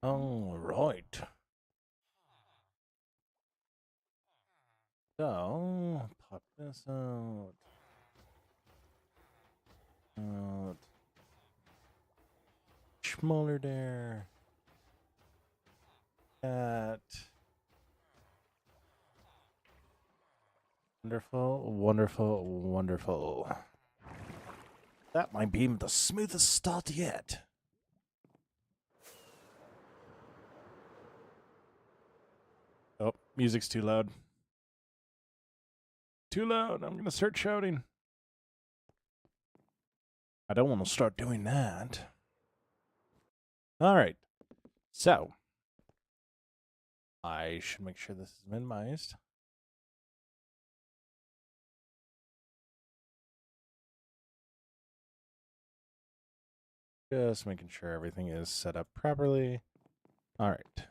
All right. So, pop this out. Out. Smaller there. That. Wonderful, wonderful, wonderful. That might be the smoothest start yet. Oh, music's too loud. Too loud. I'm going to start shouting. I don't want to start doing that. All right. So, I should make sure this is minimized. Just making sure everything is set up properly. All right.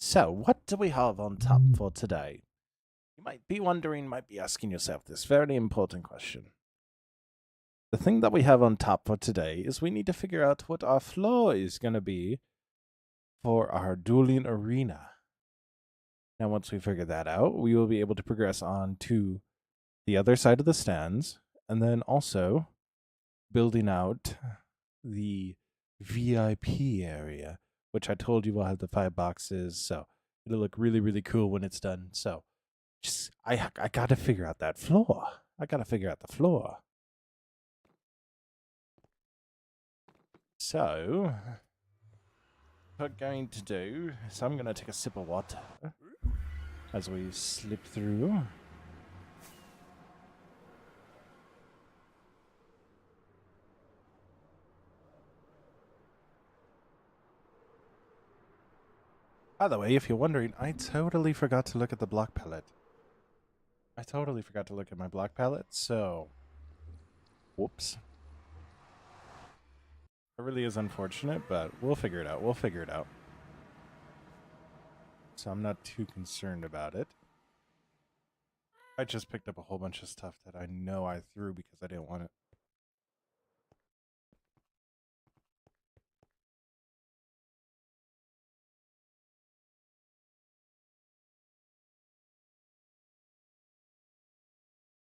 So what do we have on tap for today? You might be wondering, might be asking yourself this very important question. The thing that we have on tap for today is we need to figure out what our floor is going to be for our dueling arena. Now, once we figure that out, we will be able to progress on to the other side of the stands, and then also building out the VIP area, which I told you will have the 5 boxes, so it'll look really, really cool when it's done. So just, I gotta figure out that floor. I gotta figure out the floor. So, what I'm going to do is I'm gonna take a sip of water as we slip through. By the way, if you're wondering, I totally forgot to look at the block palette. I totally forgot to look at my block palette, so whoops. It really is unfortunate, but we'll figure it out. We'll figure it out. So I'm not too concerned about it. I just picked up a whole bunch of stuff that I know I threw because I didn't want it.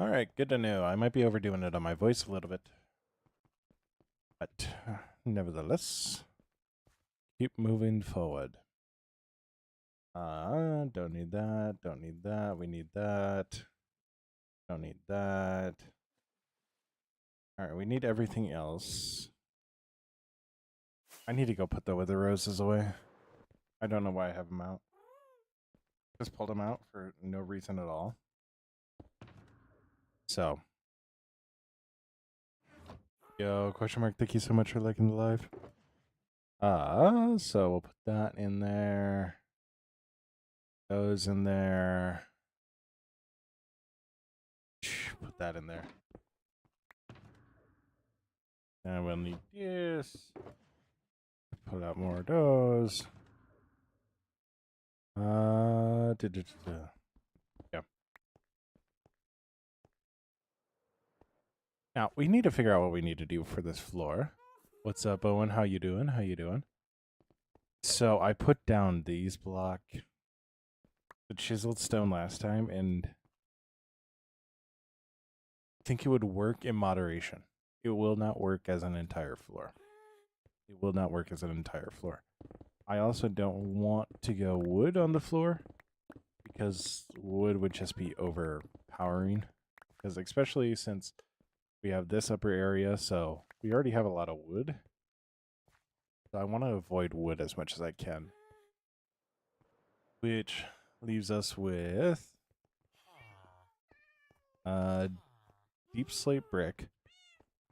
All right, good to know. I might be overdoing it on my voice a little bit. But nevertheless, keep moving forward. Don't need that. Don't need that. We need that. Don't need that. All right, we need everything else. I need to go put the wither roses away. I don't know why I have them out. Just pulled them out for no reason at all. So, yo, question mark, thank you so much for liking the live. So we'll put that in there. Those in there. Put that in there. And we'll need this. Pull out more of those. Yeah. Now we need to figure out what we need to do for this floor. What's up, Owen? How you doing? How you doing? So I put down these block, the chiseled stone last time, and I think it would work in moderation. It will not work as an entire floor. It will not work as an entire floor. I also don't want to go wood on the floor because wood would just be overpowering. Because especially since we have this upper area, so we already have a lot of wood. So I want to avoid wood as much as I can. Which leaves us with deep slate brick,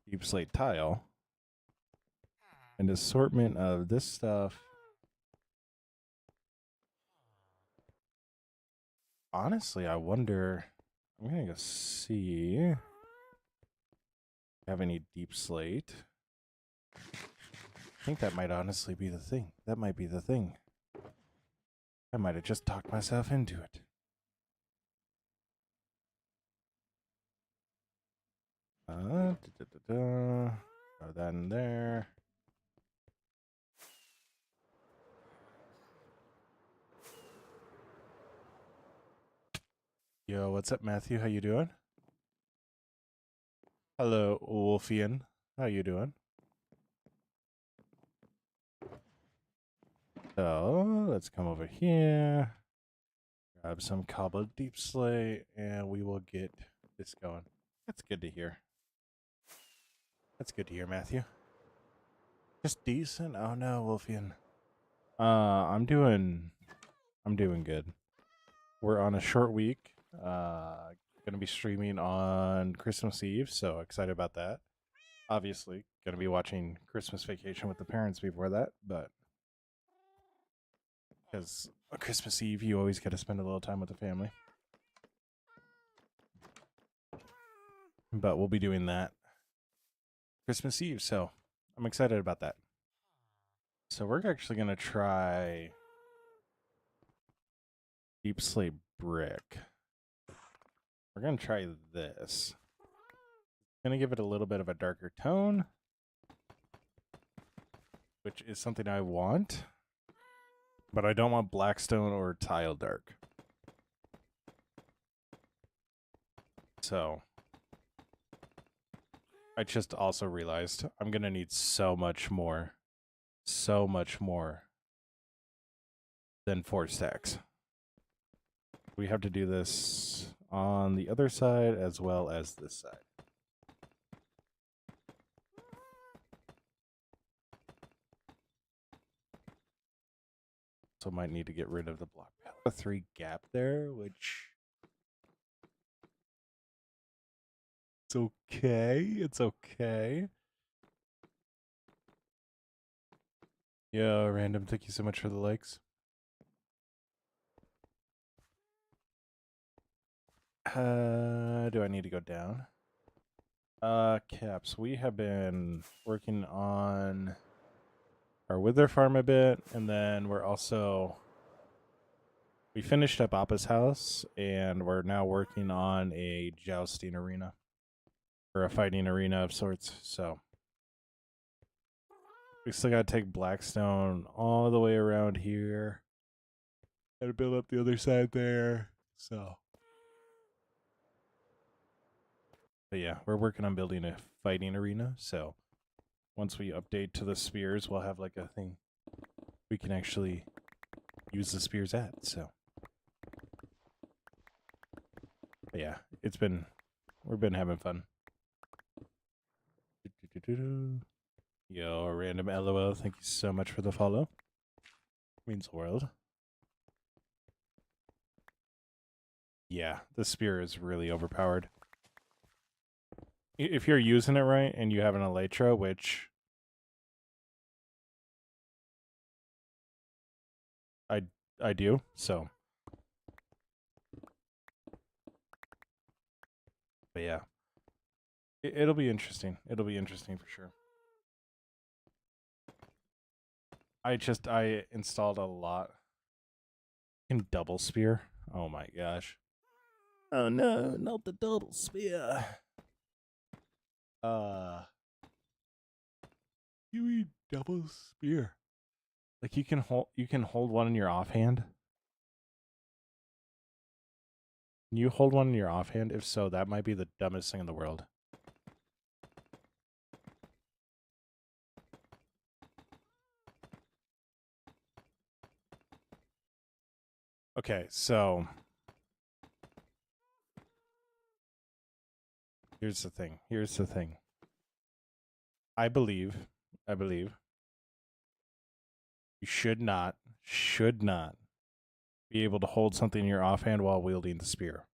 deep slate tile, an assortment of this stuff. Honestly, I wonder. I'm gonna go see. If we have any deep slate? I think that might honestly be the thing. That might be the thing. I might have just talked myself into it. Throw that in there. Yo, what's up, Matthew? How you doing? Hello, Wolfian. How you doing? So, let's come over here, grab some cobbled deep slate, and we will get this going. That's good to hear. That's good to hear, Matthew. Just decent? Oh no, Wolfian. I'm doing good. We're on a short week. Gonna be streaming on Christmas Eve, so excited about that. Obviously, gonna be watching Christmas Vacation with the parents before that, but because on Christmas Eve you always got to spend a little time with the family. But we'll be doing that Christmas Eve, so I'm excited about that. So we're actually gonna try deep slate brick. We're gonna try this. Gonna give it a little bit of a darker tone, which is something I want, but I don't want blackstone or tile dark. So I just also realized I'm gonna need so much more than 4 stacks. We have to do this on the other side as well as this side. So might need to get rid of the block. A 3 gap there, which it's okay. It's okay. Yeah, random. Thank you so much for the likes. Do I need to go down? Caps. We have been working on our wither farm a bit, and then we finished up Appa's house, and we're now working on a jousting arena, or a fighting arena of sorts. So we still gotta take Blackstone all the way around here and build up the other side there. So, but yeah, we're working on building a fighting arena. So once we update to the spears, we'll have like a thing we can actually use the spears at. So, but yeah, we've been having fun. Yo, random LOL, thank you so much for the follow. Means the world. Yeah, the spear is really overpowered. If you're using it right and you have an elytra, which I do, so. But yeah, it'll be interesting. It'll be interesting for sure. I installed a lot. In double spear. Oh my gosh. Oh no, not the double spear. You mean double spear? Like you can hold one in your offhand. Can you hold one in your offhand? If so, that might be the dumbest thing in the world. Okay, so here's the thing. I believe you should not be able to hold something in your offhand while wielding the spear.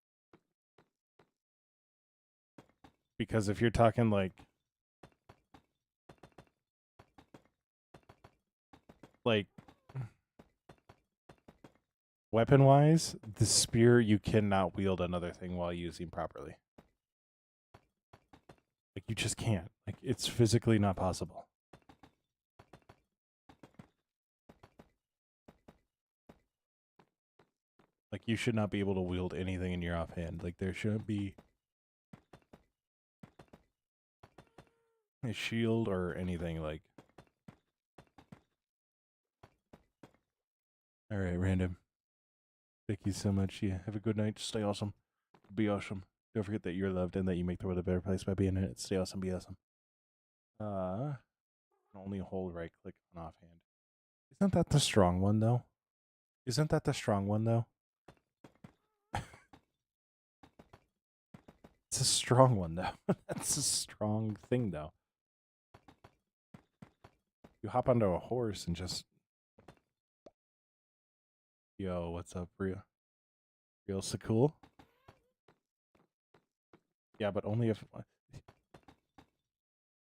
Because if you're talking like weapon wise, the spear you cannot wield another thing while using properly. Like you just can't. Like it's physically not possible. Like you should not be able to wield anything in your offhand. Like there shouldn't be a shield or anything like. All right, random. Thank you so much. Yeah, have a good night. Stay awesome. Be awesome. Don't forget that you're loved and that you make the world a better place by being in it. Stay awesome, be awesome. Only hold right click on offhand. Isn't that the strong one though? Isn't that the strong one though? It's a strong one though. That's a strong thing though. You hop onto a horse and just... Yo, what's up, Real so cool? Yeah, but only if...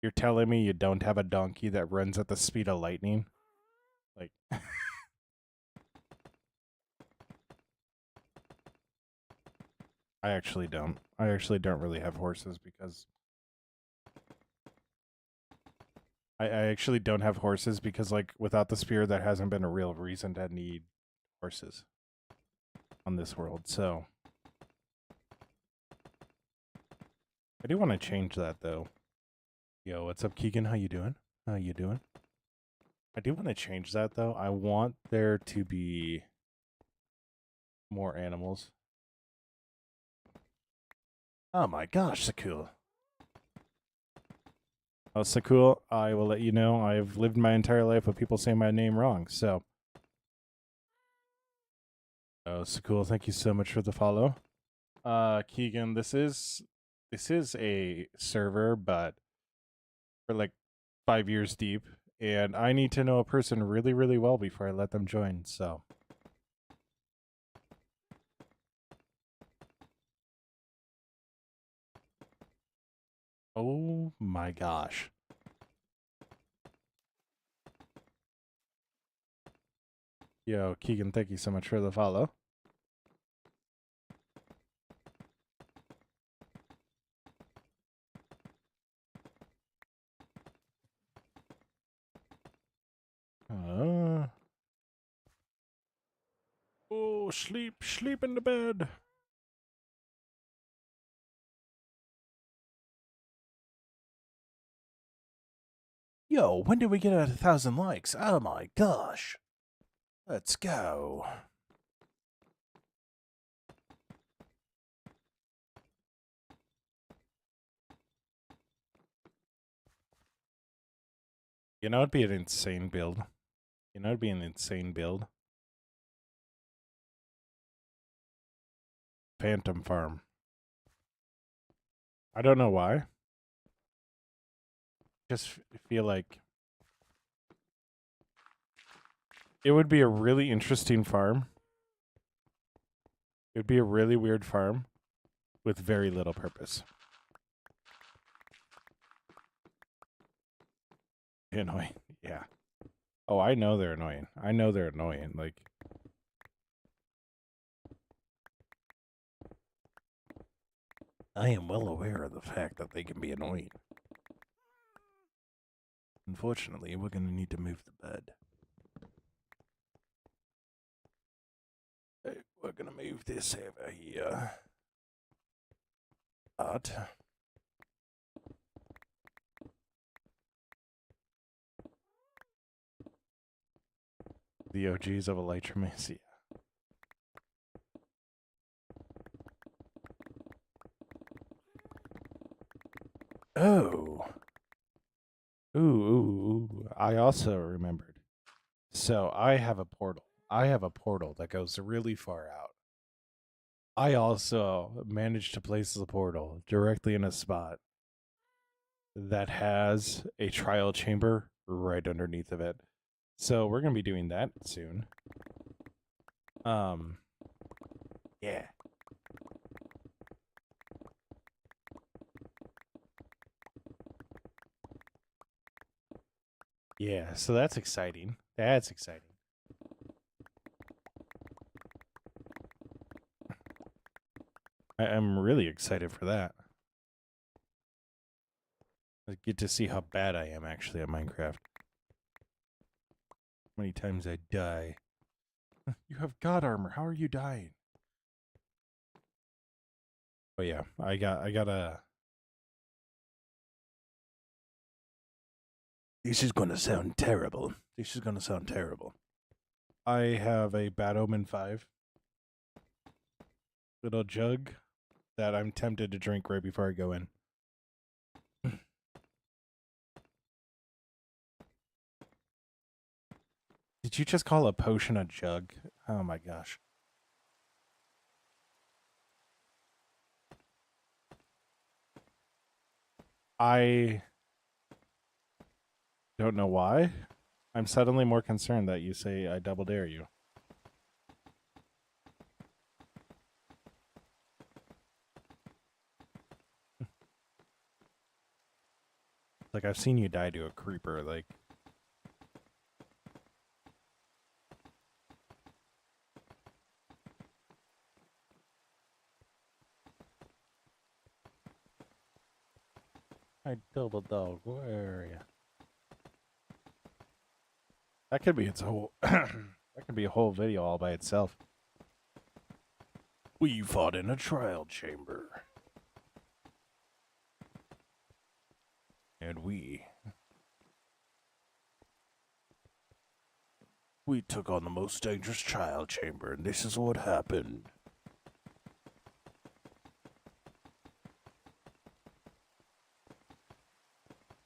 You're telling me you don't have a donkey that runs at the speed of lightning? Like... I actually don't. I actually don't really have horses because... I actually don't have horses because, like, without the spear, there hasn't been a real reason to need horses on this world, so... I do want to change that, though. Yo, what's up, Keegan? How you doing? How you doing? I do want to change that, though. I want there to be more animals. Oh my gosh, Sakul. Oh, Sakul, I will let you know I've lived my entire life with people saying my name wrong, so... Oh, Sakul, thank you so much for the follow. Keegan, this is a server, but for like 5 years deep, and I need to know a person really, really well before I let them join, so... Oh my gosh. Yo, Keegan, thank you so much for the follow. Oh, sleep in the bed. Yo, when did we get 1,000 likes? Oh my gosh. Let's go. You know, it'd be an insane build. You know, it'd be an insane build. Phantom Farm. I don't know why. Just feel like it would be a really interesting farm. It would be a really weird farm with very little purpose. Annoying. Yeah. Oh, I know they're annoying. I know they're annoying. Like... I am well aware of the fact that they can be annoying. Unfortunately, we're going to need to move the bed. We're going to move this over here. But... the OGs of Elytra. Oh. Ooh. I also remembered. So I have a portal. That goes really far out. I also managed to place the portal directly in a spot that has a trial chamber right underneath of it. So we're going to be doing that soon. Yeah. Yeah, so that's exciting. That's exciting. I'm really excited for that. I get to see how bad I am actually at Minecraft. How many times I die. You have God armor. How are you dying? Oh yeah, I got a... This is gonna sound terrible. I have a Bad Omen 5. Little jug that I'm tempted to drink right before I go in. Did you just call a potion a jug? Oh my gosh. I don't know why. I'm suddenly more concerned that you say I double dare you. Like, I've seen you die to a creeper, like... I double dog, where are you? That could be its whole... that could be a whole video all by itself. We fought in a trial chamber. And we took on the most dangerous trial chamber, and this is what happened.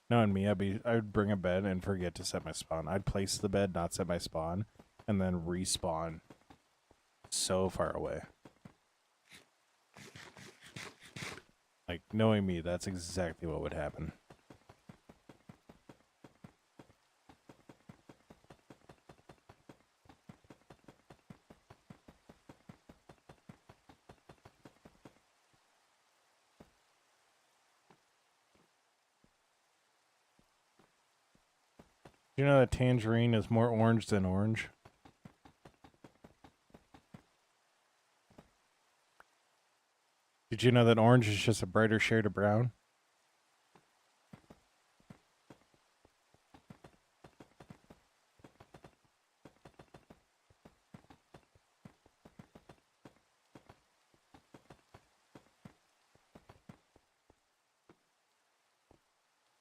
Knowing me, I would bring a bed and forget to set my spawn. I'd place the bed, not set my spawn, and then respawn so far away. Like, knowing me, that's exactly what would happen. You know that tangerine is more orange than orange? Did you know that orange is just a brighter shade of brown?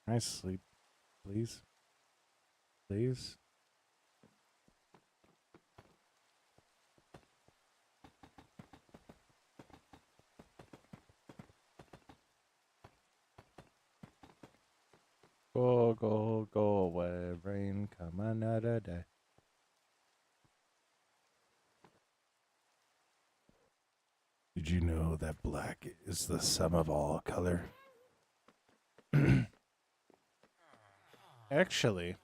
Nice sleep, please. Please. Go away, rain, come another day. Did you know that black is the sum of all color? Actually,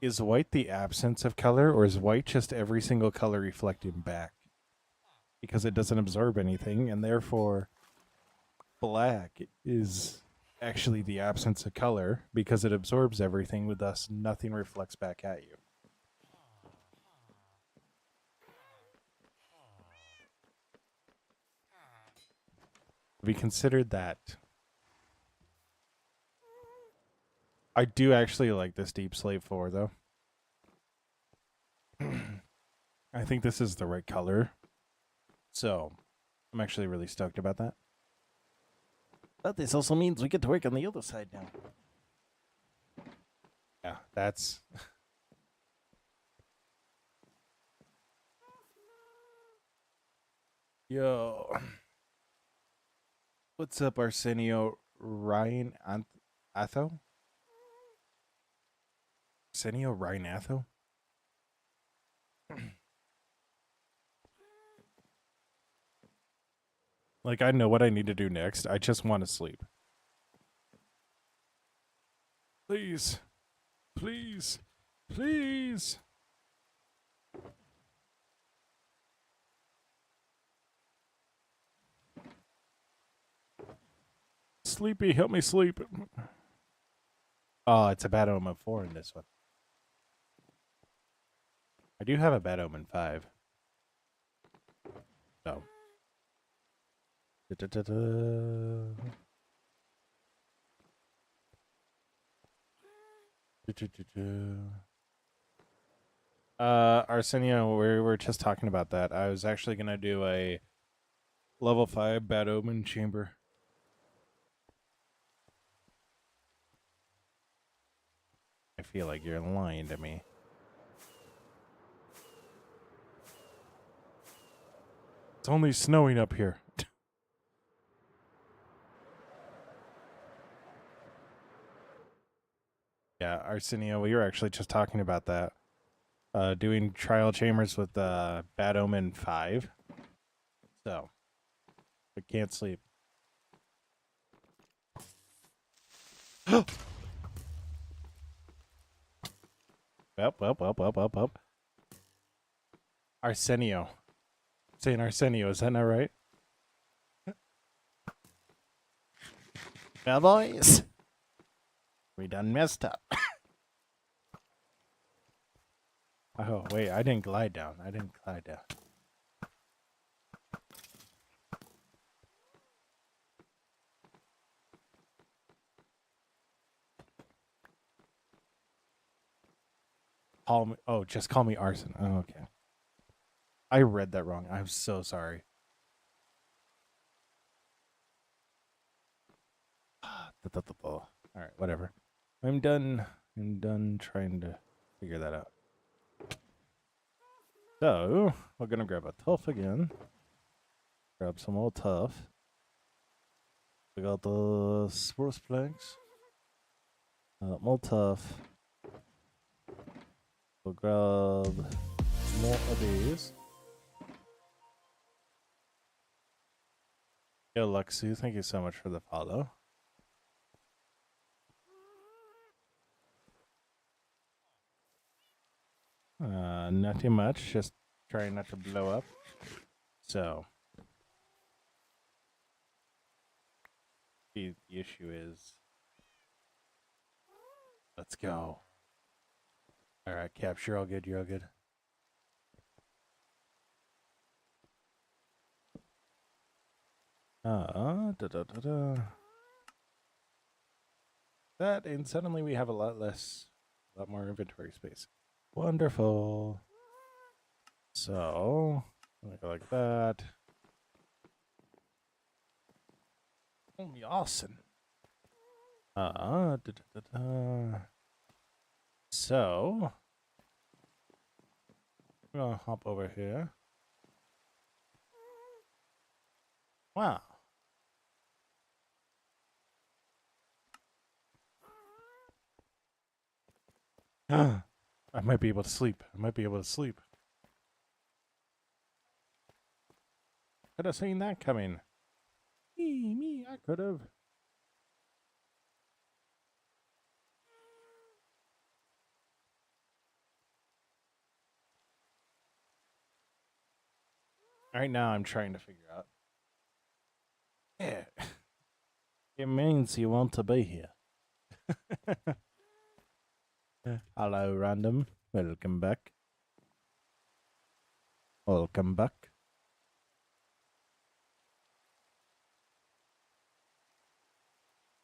is white the absence of color, or is white just every single color reflecting back? Because it doesn't absorb anything, and therefore black is actually the absence of color because it absorbs everything, with thus nothing reflects back at you. Have you considered that? I do actually like this Deep Slate 4, though. I think this is the right color. So, I'm actually really stoked about that. But this also means we get to work on the other side now. Yeah, that's... Yo. What's up, Arsenio Ryan Atho? Arsenio Ryan Atho? Like, I know what I need to do next. I just want to sleep. Please. Please. Please. Sleepy, help me sleep. Oh, it's a Bad Omen 4 in this one. I do have a Bad Omen 5. So. Arsenio, we were just talking about that. I was actually going to do a level 5 Bad Omen chamber. I feel like you're lying to me. It's only snowing up here. Arsenio, we were actually just talking about that. Doing trial chambers with Bad Omen 5. So, I can't sleep. Up. Arsenio. Saying Arsenio, is that not right? Well, boys, we done messed up. Oh, wait, I didn't glide down. Call me. Oh, just call me Arson. Oh, okay. I read that wrong. I'm so sorry. All right, whatever. I'm done trying to figure that out. So, we're gonna grab a tough again. Grab some more tough. We got the spruce planks. More tough. We'll grab more of these. Yo, Luxu, thank you so much for the follow. Not too much, just trying not to blow up. So, the issue is, let's go. All right, Caps, you're all good. You're all good. That, and suddenly we have a lot more inventory space. Wonderful. So, go like that. Only awesome. So, I'm gonna hop over here. Wow. I might be able to sleep. Could have seen that coming. Me, I could have. Right now, I'm trying to figure out. Yeah. It means you want to be here. Hello, random. Welcome back.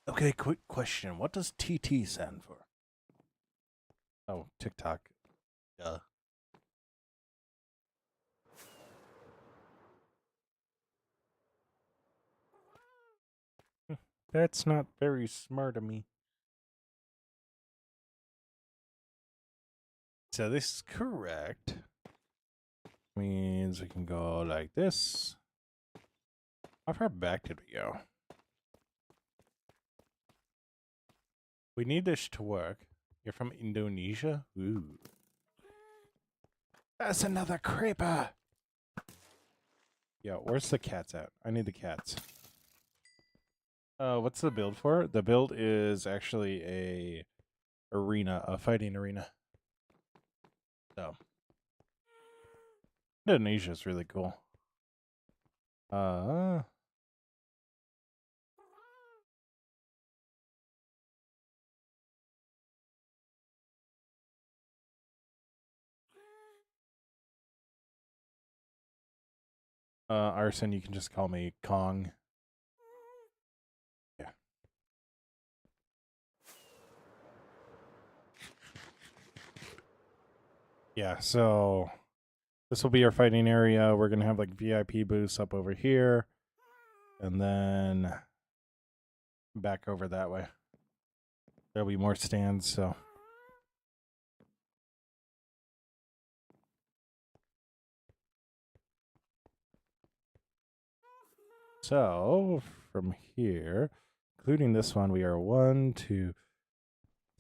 Okay, quick question. What does TT stand for? Oh, TikTok. Duh. That's not very smart of me. So this is correct. Means we can go like this. How far back did we go? We need this to work. You're from Indonesia? Ooh. That's another creeper! Yo, where's the cats at? I need the cats. What's the build for? The build is actually a fighting arena. So, Indonesia is really cool. Arson, you can just call me Kong. Yeah. Yeah, so this will be our fighting area. We're gonna have like VIP booths up over here. And then back over that way. There'll be more stands, so. So, from here, including this one, we are 1, 2,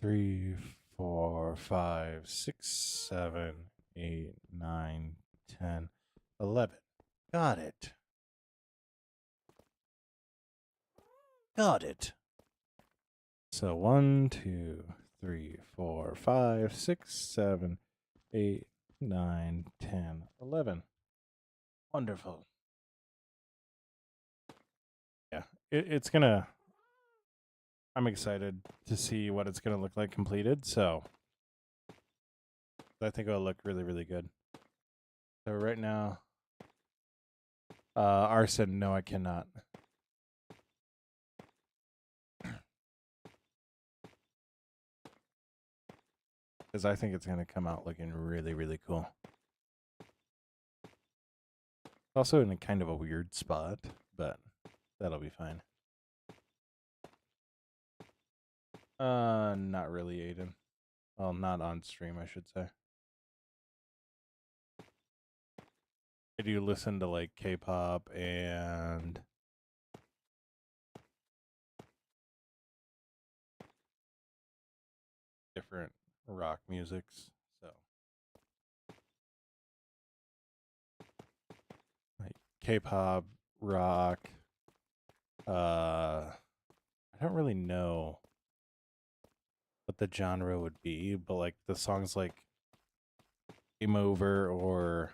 3, 4, 5, 6, 7, 8, 9, 10, 11. Got it. Got it. So 1, 2, 3, 4, 5, 6, 7, 8, 9, 10, 11. Wonderful. Yeah, it's gonna. I'm excited to see what it's gonna look like completed. So I think it'll look really, really good. So right now, Arson, no, I cannot. Because I think it's gonna come out looking really, really cool. Also in a kind of a weird spot, but that'll be fine. Not really, Aiden. Well, not on stream, I should say. I do listen to like K-pop and different rock musics, so like K-pop, rock. I don't really know what the genre would be, but like the songs like Game Over or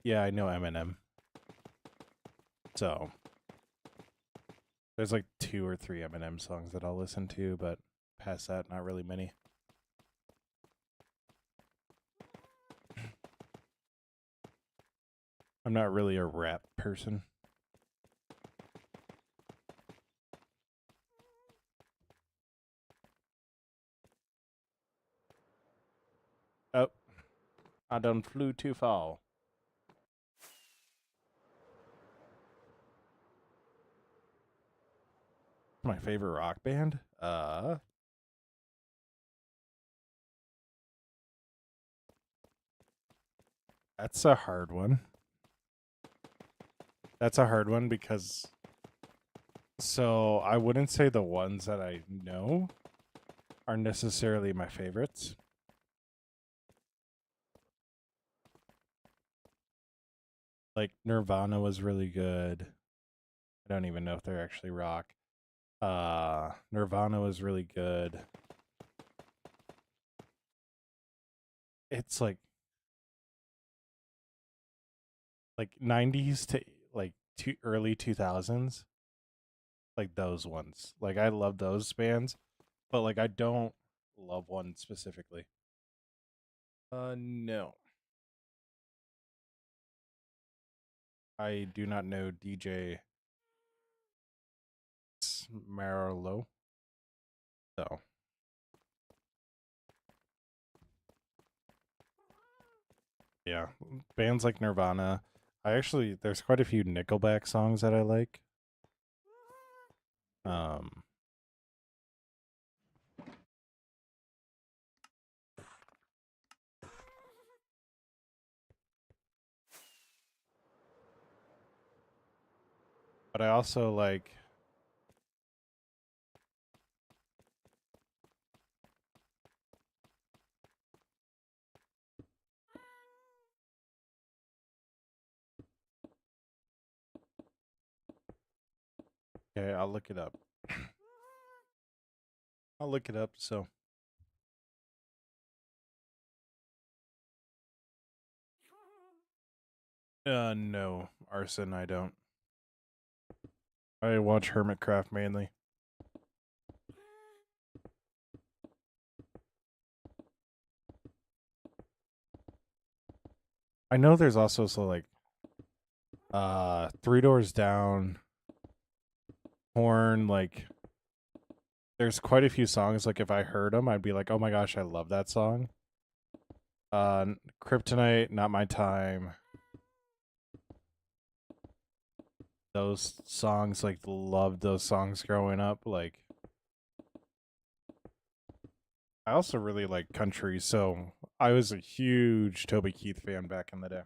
yeah, I know Eminem. So there's like 2 or 3 Eminem songs that I'll listen to, but past that, not really many. I'm not really a rap person. Oh, I done flew too far. My favorite rock band? That's a hard one. That's a hard one because so I wouldn't say the ones that I know are necessarily my favorites. Like Nirvana was really good. I don't even know if they're actually rock. Nirvana was really good. It's like 90s to like early 2000s. Like those ones. Like I love those bands, but like I don't love one specifically. No. I do not know DJ Marlowe. So yeah, bands like Nirvana. There's quite a few Nickelback songs that I like. Um, but I also like. Okay, I'll look it up. I'll look it up. So. No, Arson. I don't. I watch Hermitcraft mainly. I know there's also like Three Doors Down, Horn, like there's quite a few songs like if I heard them I'd be like, "Oh my gosh, I love that song." Kryptonite, Not My Time. Those songs, like loved those songs growing up. Like I also really like country, so I was a huge Toby Keith fan back in the day.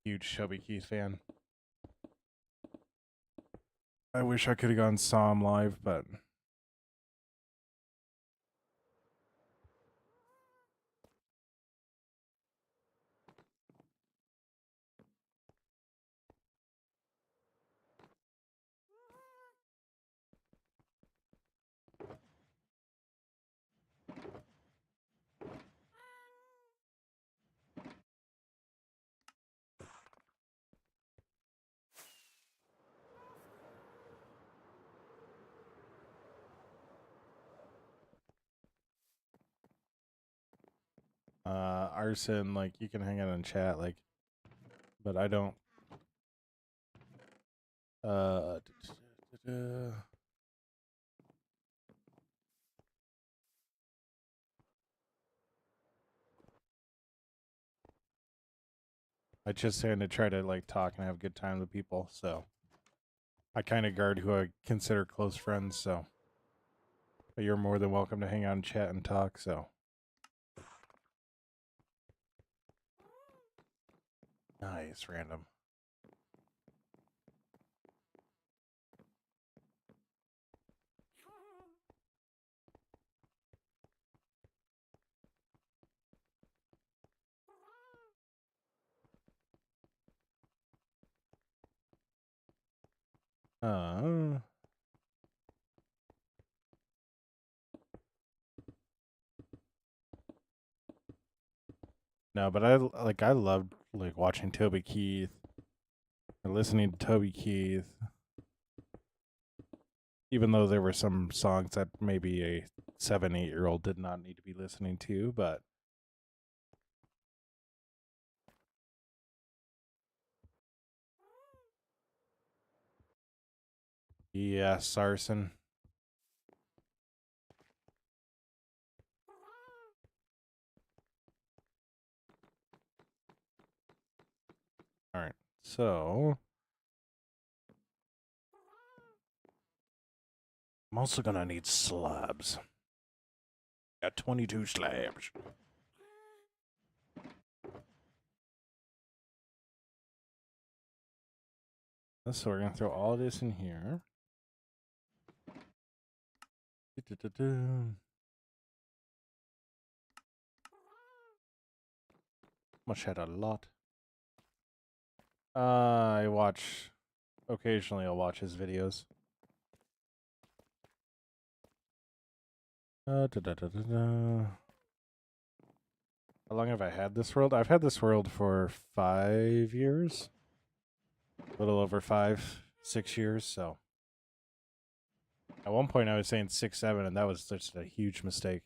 Huge Toby Keith fan. I wish I could have gone saw him live, but Arson, like, you can hang out and chat, like, but I don't. I just tend to try to like talk and have a good time with people, so I kind of guard who I consider close friends. So, but you're more than welcome to hang out and chat and talk. So, nice, random. No, but I loved like watching Toby Keith or listening to Toby Keith, even though there were some songs that maybe a 7, 8 year old did not need to be listening to, but yeah, Sarson. All right, so I'm also gonna need slabs. Got 22 slabs. So we're gonna throw all this in here. Much had a lot. I watch occasionally. I'll watch his videos. How long have I had this world? I've had this world for 5 years. A little over 5, 6 years. So at one point I was saying 6, 7, and that was just a huge mistake.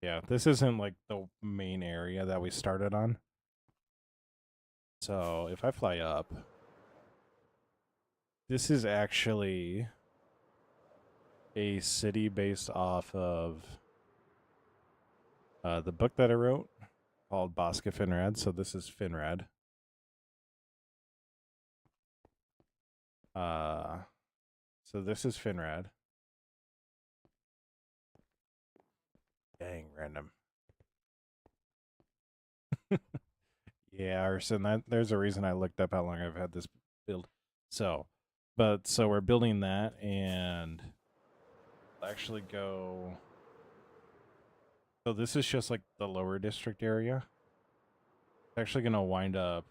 Yeah, this isn't like the main area that we started on. So if I fly up, this is actually a city based off of the book that I wrote called Bosca Finrad. So this is Finrad. So this is Finrad. Dang, random. Yeah, Arson, there's a reason I looked up how long I've had this build. So we're building that, and I'll actually go. So this is just like the lower district area. It's actually gonna wind up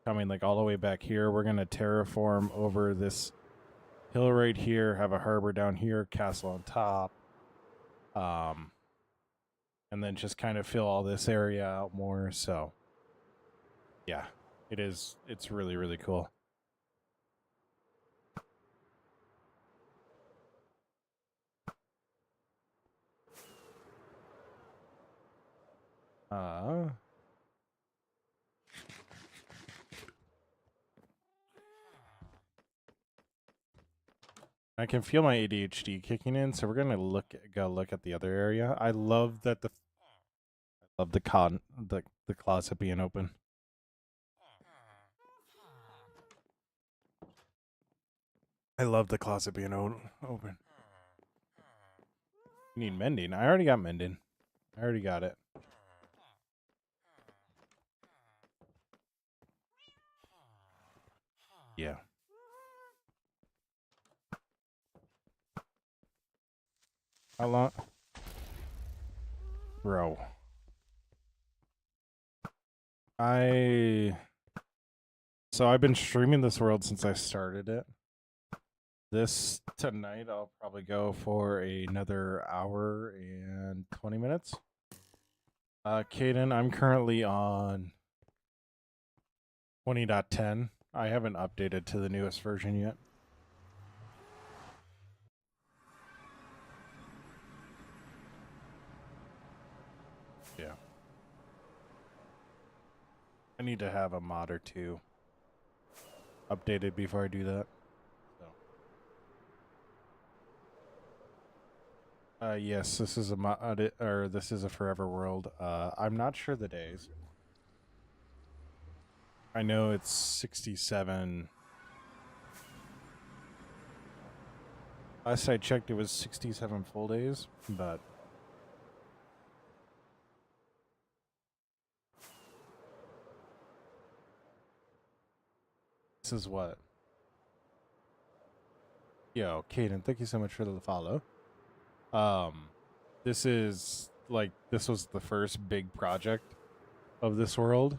coming like all the way back here. We're gonna terraform over this hill right here, have a harbor down here, castle on top. And then just kind of fill all this area out more. So yeah, it's really, really cool. I can feel my ADHD kicking in, so we're gonna go look at the other area. I love that I love the closet being open. I love the closet being open. You need mending. I already got mending. I already got it. Yeah. How long? Bro. So I've been streaming this world since I started it. This tonight I'll probably go for another hour and 20 minutes. Caden, I'm currently on 20.10. I haven't updated to the newest version yet. Yeah. I need to have a mod or two updated before I do that. So. Yes, this is a mod, or this is a Forever World. I'm not sure the days. I know it's 67. Last I checked, it was 67 full days, but this is what? Yo, Caden, thank you so much for the follow. This is like this was the first big project of this world.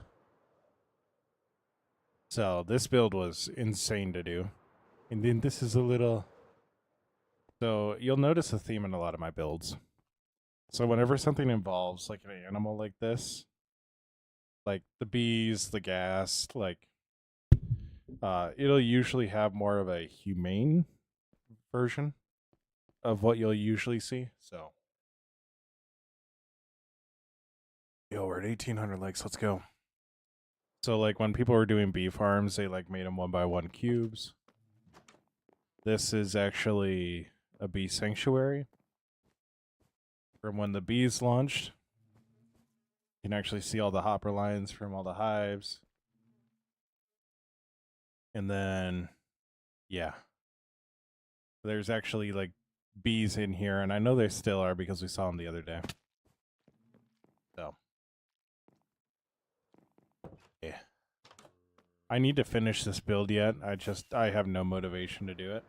So this build was insane to do. And then this is a little. So you'll notice a theme in a lot of my builds. So whenever something involves like an animal like this, like the bees, the gas, like it'll usually have more of a humane version of what you'll usually see. So yo, we're at 1,800 likes. Let's go. So like when people were doing bee farms, they like made them 1x1 cubes. This is actually a bee sanctuary. From when the bees launched, you can actually see all the hopper lines from all the hives. And then, yeah, there's actually like bees in here, and I know there still are because we saw them the other day. So, yeah. I need to finish this build yet. I have no motivation to do it.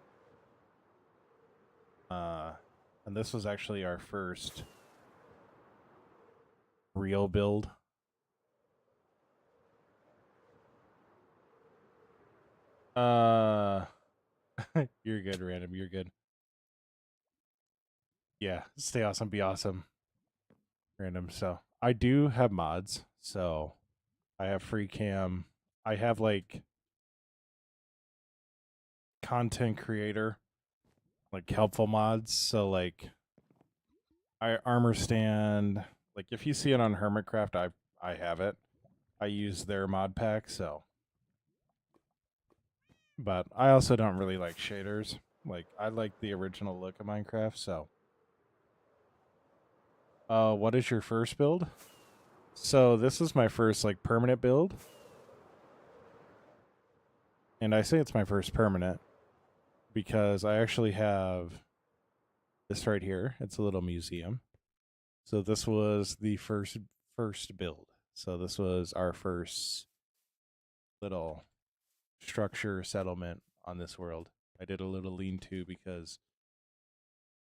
And this was actually our first real build. You're good, Random. You're good. Yeah, stay awesome, be awesome. Random. So, I do have mods. So, I have free cam. I have like content creator, like helpful mods. So, like, I armor stand. Like, if you see it on Hermitcraft, I have it. I use their mod pack. So, but I also don't really like shaders. Like, I like the original look of Minecraft. So, what is your first build? So this is my first like permanent build. And I say it's my first permanent because I actually have this right here. It's a little museum. So this was the first build. So this was our first little structure settlement on this world. I did a little lean-to because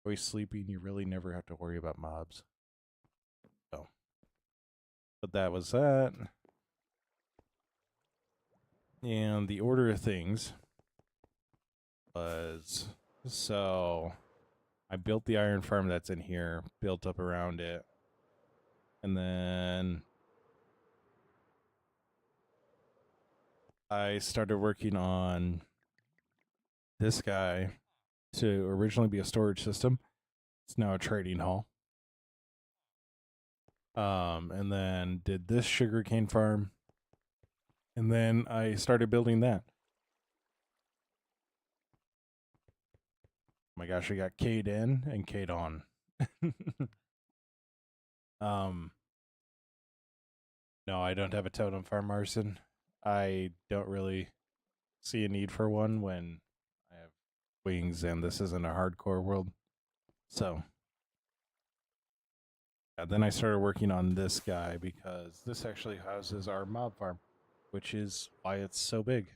always sleeping, you really never have to worry about mobs. So, but that was that. And the order of things was, so I built the iron farm that's in here, built up around it. And then I started working on this guy to originally be a storage system. It's now a trading hall. And then did this sugarcane farm. And then I started building that. Oh my gosh, I got Cade in and Cade on. No, I don't have a totem farm, Arson. I don't really see a need for one when I have wings and this isn't a hardcore world. So, yeah, then I started working on this guy because this actually houses our mob farm, which is why it's so big.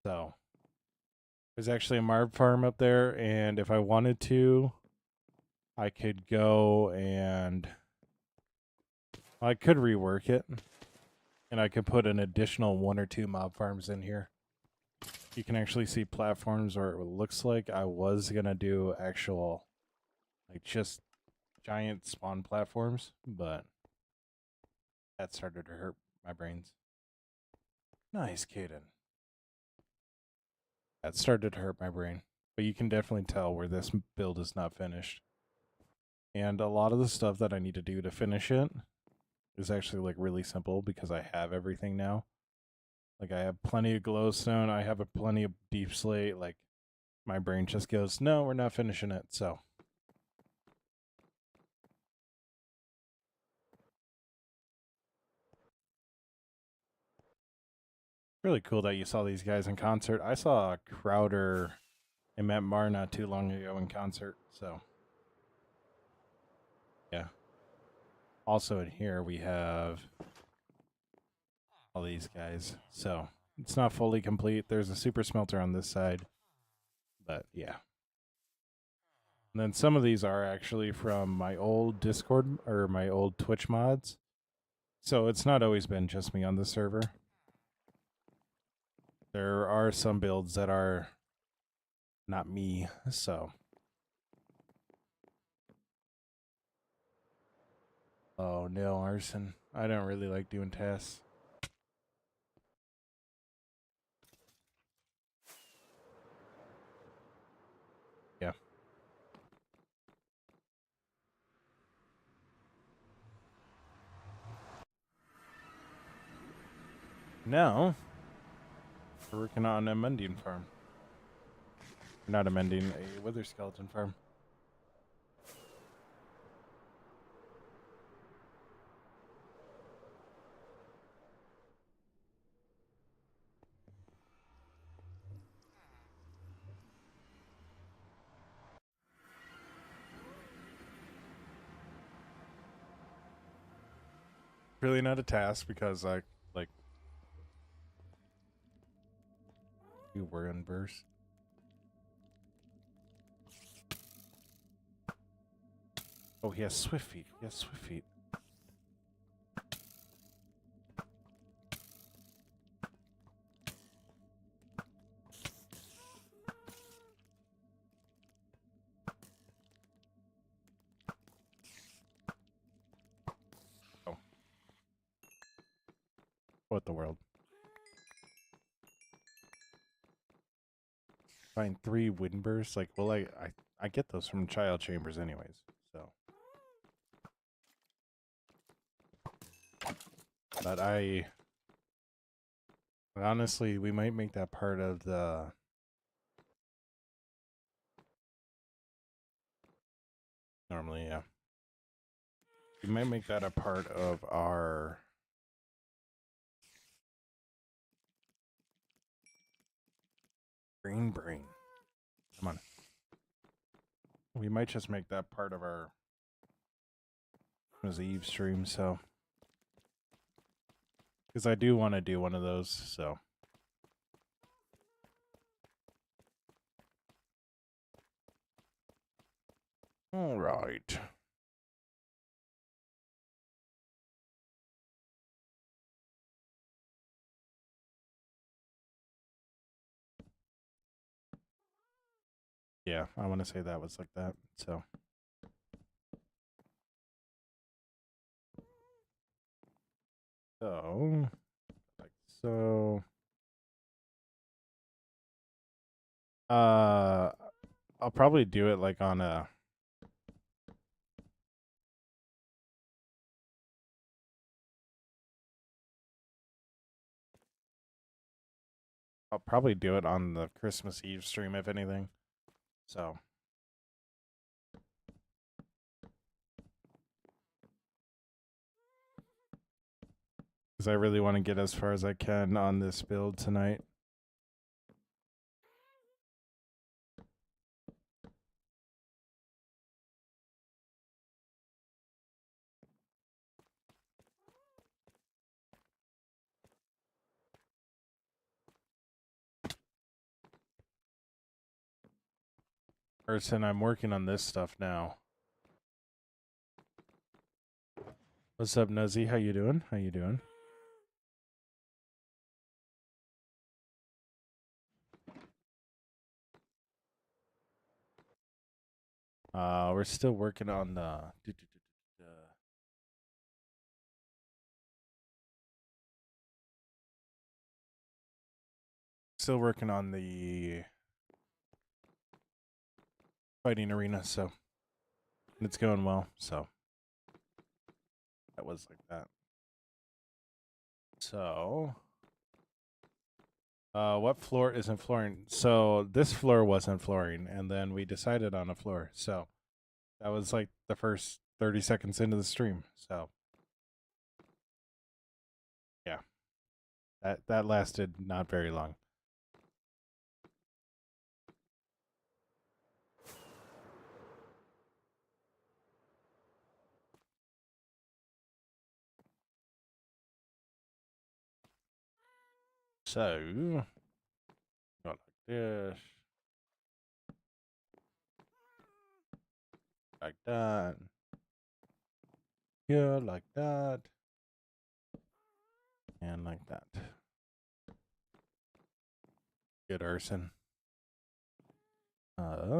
So, there's actually a mob farm up there, and if I wanted to, I could go and I could rework it, and I could put an additional 1 or 2 mob farms in here. You can actually see platforms where it looks like I was gonna do actual, like, just giant spawn platforms, but that started to hurt my brains. Nice, Caden. That started to hurt my brain, but you can definitely tell where this build is not finished. And a lot of the stuff that I need to do to finish it is actually like really simple because I have everything now. Like I have plenty of glowstone, I have a plenty of deep slate. Like my brain just goes, no, we're not finishing it. So really cool that you saw these guys in concert. I saw Crowder and Matt Marr not too long ago in concert. So yeah. Also in here we have all these guys. So it's not fully complete. There's a super smelter on this side. But yeah. And then some of these are actually from my old Discord or my old Twitch mods. So it's not always been just me on the server. There are some builds that are not me, so. Oh no, arson. I don't really like doing tasks. Yeah. Now, we're working on a mending farm. Not a mending, a wither skeleton farm. Really not a task because I like you were in verse. Oh, he has swift feet. He has swift feet. Oh. What the world? Find 3 wind bursts. Like, well, I get those from child chambers anyways. So, but honestly, we might make that part of the. Normally, yeah. We might make that a part of our. Green brain. Come on. We might just make that part of our Christmas Eve stream, so. Because I do want to do one of those, so. All right. Yeah, I want to say that was like that, so. So, like so. I'll probably do it like on a. I'll probably do it on the Christmas Eve stream, if anything. So. Because I really want to get as far as I can on this build tonight. Person, I'm working on this stuff now. What's up, Nuzzy? How you doing? How you doing? We're still working on the. Still working on the fighting arena, so And it's going well, so that was like that. So, what floor isn't flooring? So this floor wasn't flooring, and then we decided on a floor. So that was like the first 30 seconds into the stream. So yeah, that lasted not very long. So go like this, like that, yeah, like that, and like that. Good, Urson. All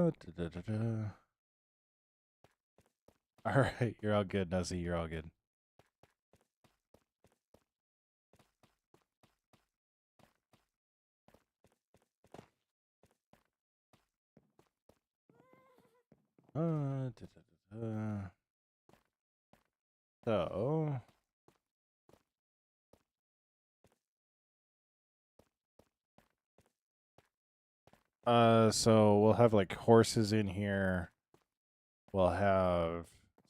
right, you're all good, Nuzzy. You're all good. So so we'll have like horses in here. We'll have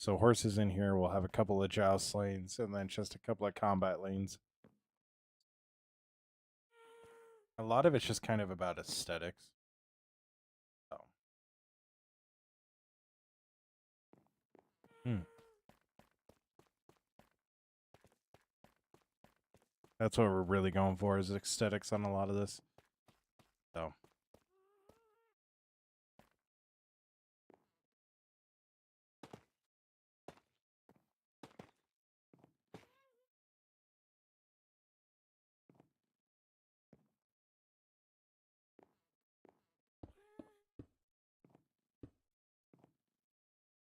horses in here. We'll have a couple of joust lanes, and then just a couple of combat lanes. A lot of it's just kind of about aesthetics. So. That's what we're really going for, is aesthetics on a lot of this. So.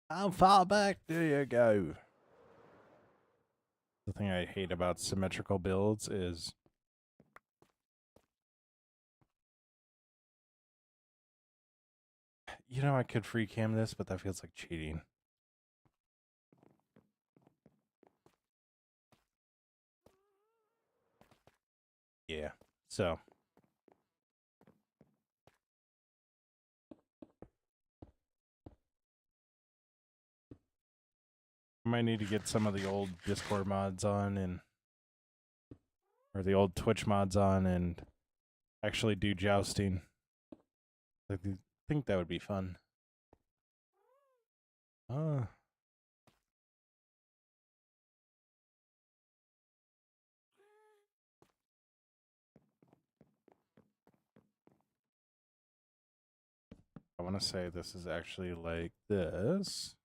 How far back do you go? The thing I hate about symmetrical builds is I could free cam this, but that feels like cheating. Yeah. So I might need to get some of the old Discord mods on or the old Twitch mods on and actually do jousting. I think that would be fun. I want to say this is actually like this.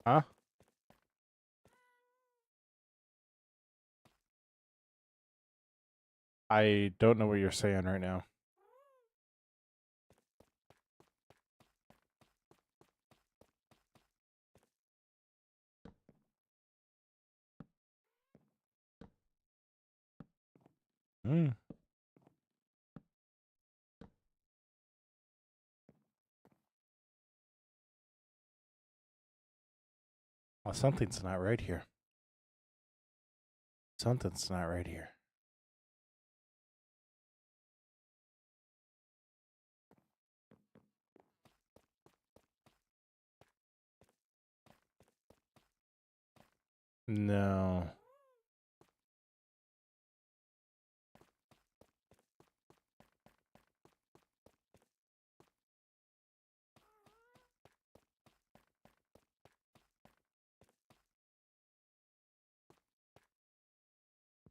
Huh? I don't know what you're saying right now. Hmm. Oh, something's not right here. Something's not right here. No.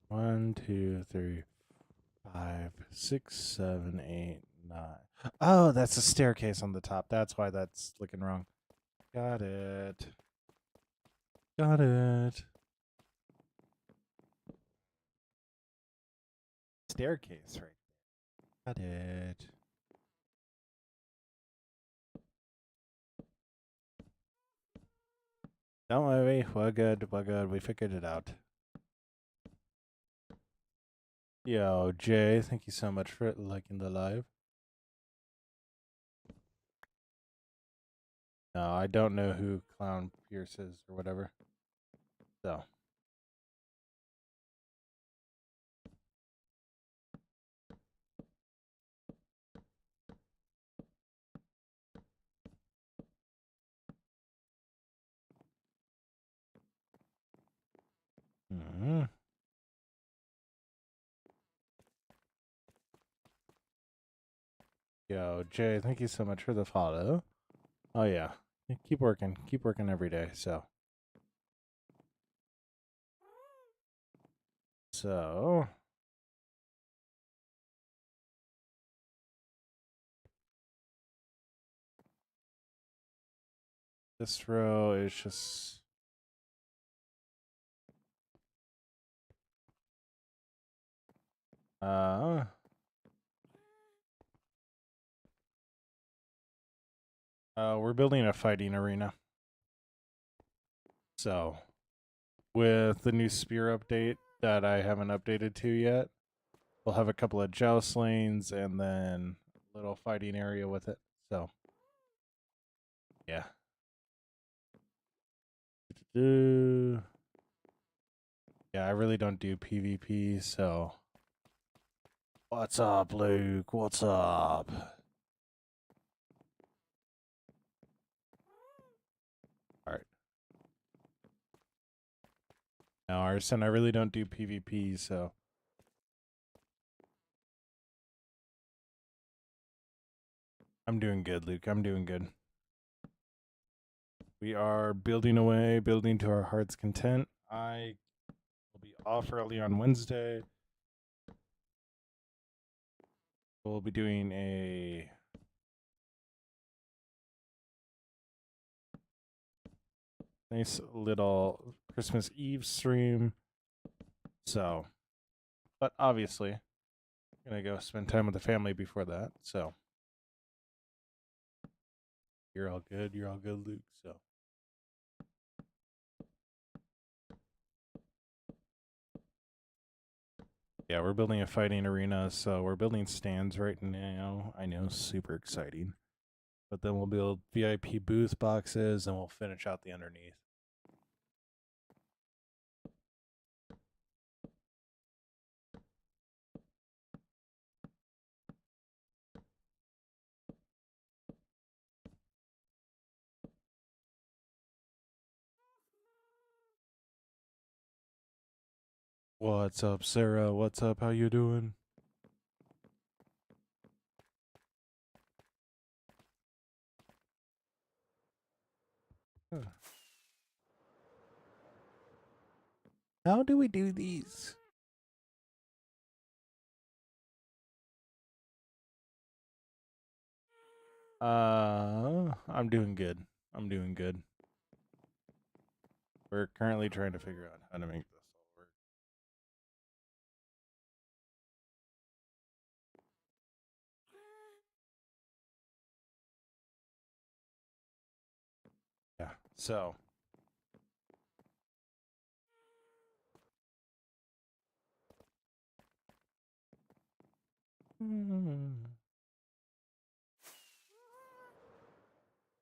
One, 2, 3, 5, 6, 7, 8, 9. Oh, that's a staircase on the top. That's why that's looking wrong. Got it. Got it. staircase right there. Got it. Don't worry, we're good, we figured it out. Yo, Jay, thank you so much for liking the live. No, I don't know who Clown Pierce is or whatever. So. Mm-hmm. Yo, Jay, thank you so much for the follow. Oh yeah, keep working every day. So this row is just we're building a fighting arena. So with the new spear update that I haven't updated to yet, we'll have a couple of joust lanes and then a little fighting area with it. So yeah. Yeah, I really don't do PvP, so what's up, Luke? What's up? Alright. Now, Arson, I really don't do PvP, so I'm doing good, Luke. I'm doing good. We are building away, building to our heart's content. I will be off early on Wednesday. We'll be doing a nice little Christmas Eve stream. So, but obviously, I'm gonna go spend time with the family before that. So, you're all good, Luke. So. Yeah, we're building a fighting arena, so we're building stands right now. I know, super exciting. But then we'll build VIP booth boxes and we'll finish out the underneath. What's up, Sarah? What's up? How you doing? How do we do these? I'm doing good. I'm doing good. We're currently trying to figure out how to make this all work. Yeah, so.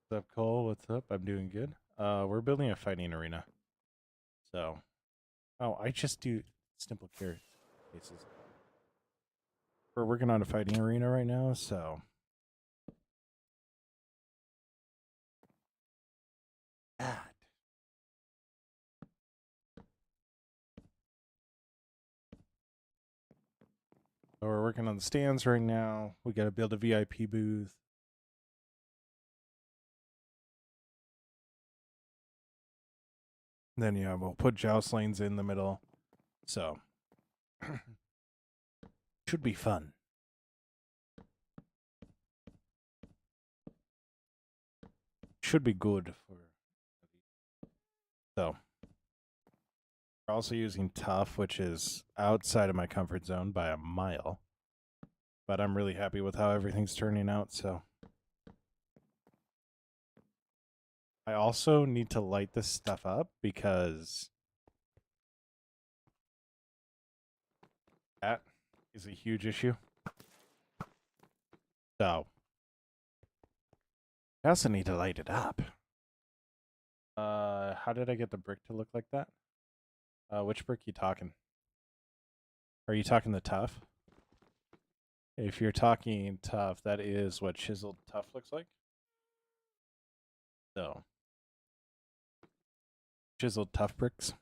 What's up, Cole? What's up? I'm doing good. We're building a fighting arena. So, oh, I just do simple cases. We're working on a fighting arena right now, so. God. So we're working on the stands right now. We got to build a VIP booth. Then, yeah, we'll put joust lanes in the middle. So, should be fun. Should be good for. So, We're also using tough, which is outside of my comfort zone by a mile. But I'm really happy with how everything's turning out, so. I also need to light this stuff up because that is a huge issue. So, I also need to light it up. How did I get the brick to look like that? Which brick you talking? Are you talking the tough? If you're talking tough, that is what chiseled tough looks like. So, chiseled tough bricks.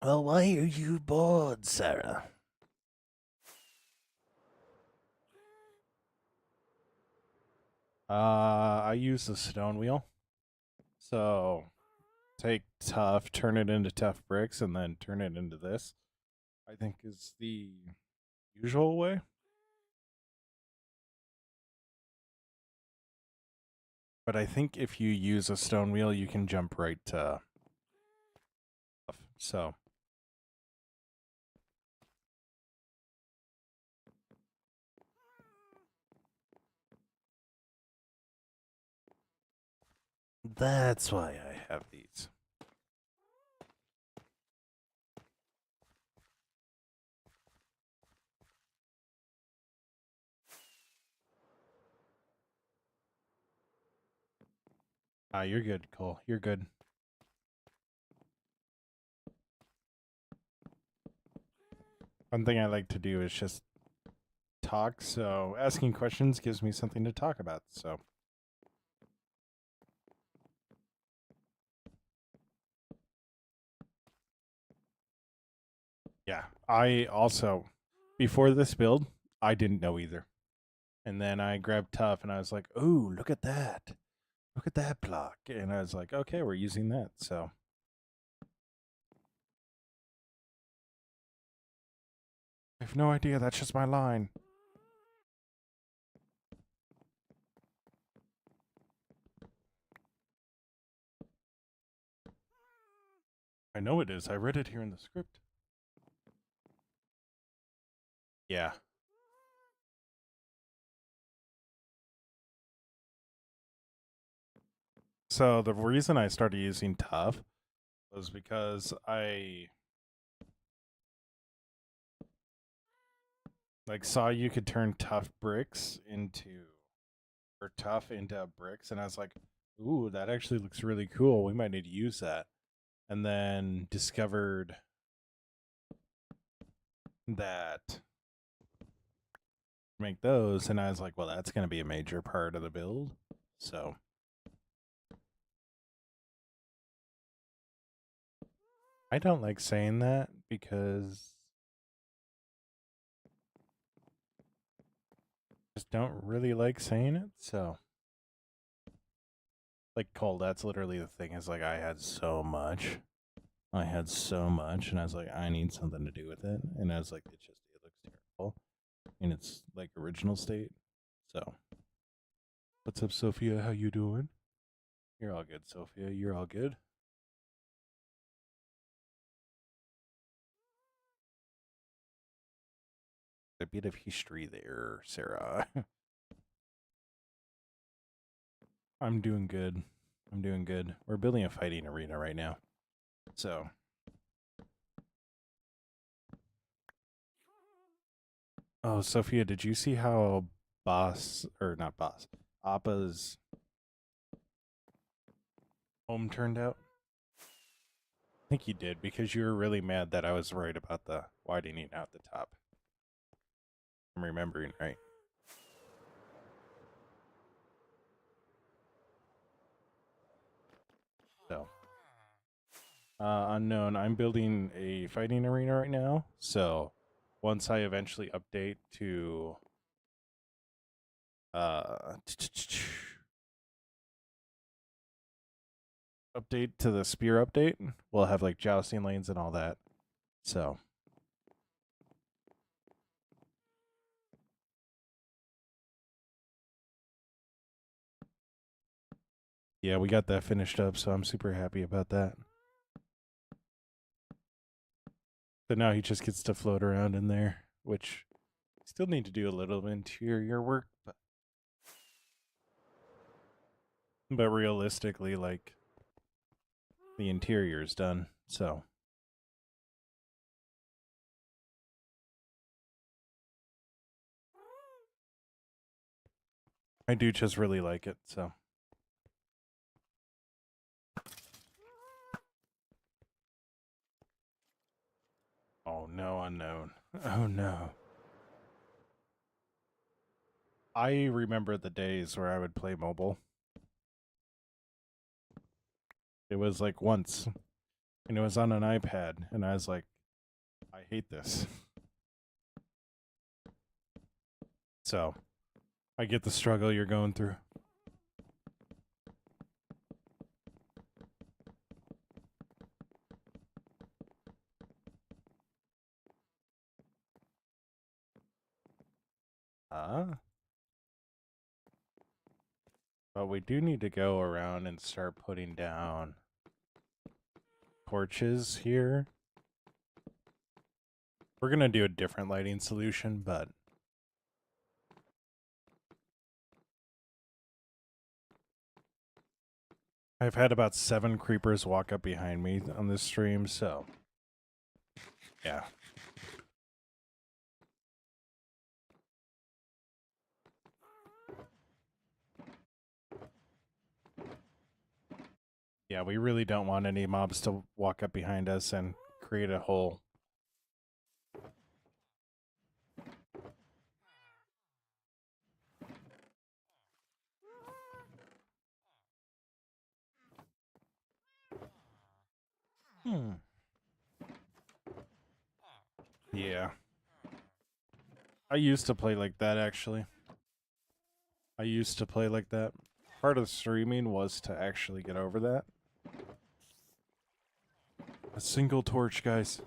Well, why are you bored, Sarah? I use the stone wheel. So, take tough, turn it into tough bricks, and then turn it into this. I think is the usual way. But I think if you use a stone wheel, you can jump right to tough. So. That's why I have these. You're good, Cole. You're good. One thing I like to do is just talk, so asking questions gives me something to talk about, so. Yeah, I also, before this build, I didn't know either. And then I grabbed Tough and I was like, oh, look at that. Look at that block. And I was like, okay, we're using that, so. I have no idea, that's just my line. I know it is. I read it here in the script. Yeah. So the reason I started using Tough was because I saw you could turn tough bricks into or tough into bricks, and I was like, ooh, that actually looks really cool. We might need to use that. And then discovered that make those, and I was like, well, that's going to be a major part of the build. So I don't like saying that because I just don't really like saying it. So like Cole, that's literally the thing is like I had so much. I had so much and I was like, I need something to do with it. And I was like, it looks terrible in its like original state. So what's up, Sophia? How you doing? You're all good, Sophia. You're all good. A bit of history there, Sarah. I'm doing good. I'm doing good. We're building a fighting arena right now. So. Oh, Sophia, did you see how Appa's home turned out? I think you did because you were really mad that I was right about the widening out the top. I'm remembering right. So. Unknown, I'm building a fighting arena right now. So once I eventually update to update to the spear update, we'll have like jousting lanes and all that. So Yeah, we got that finished up, so I'm super happy about that. So now he just gets to float around in there, which still need to do a little interior work, but realistically, like, the interior is done, so. I do just really like it, so. Oh no, unknown. Oh no. I remember the days where I would play mobile. It was like once, and it was on an iPad, and I was like, I hate this. So, I get the struggle you're going through. But we do need to go around and start putting down torches here. We're going to do a different lighting solution, but I've had about 7 creepers walk up behind me on this stream, so yeah. Yeah, we really don't want any mobs to walk up behind us and create a hole. Yeah. I used to play like that, actually. I used to play like that. Part of streaming was to actually get over that. A single torch, guys.